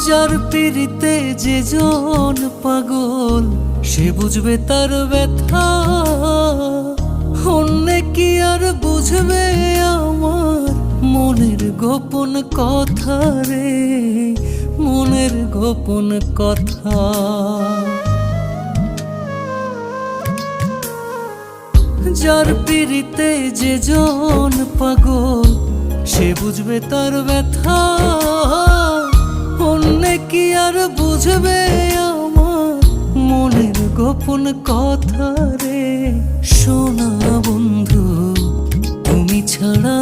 যার পিড়িতে যে জন পাগল সে বুঝবে তার ব্যথা, অন্য কি আর বুঝবে আমার মনের গোপন কথা রে, মনের গোপন কথা। যার পিড়িতে যে জন পাগল সে বুঝবে তার ব্যথা, অন্য কি আর বুঝবে আমার মনের গোপন কথা রে। সোনা বন্ধু তুমি ছাড়া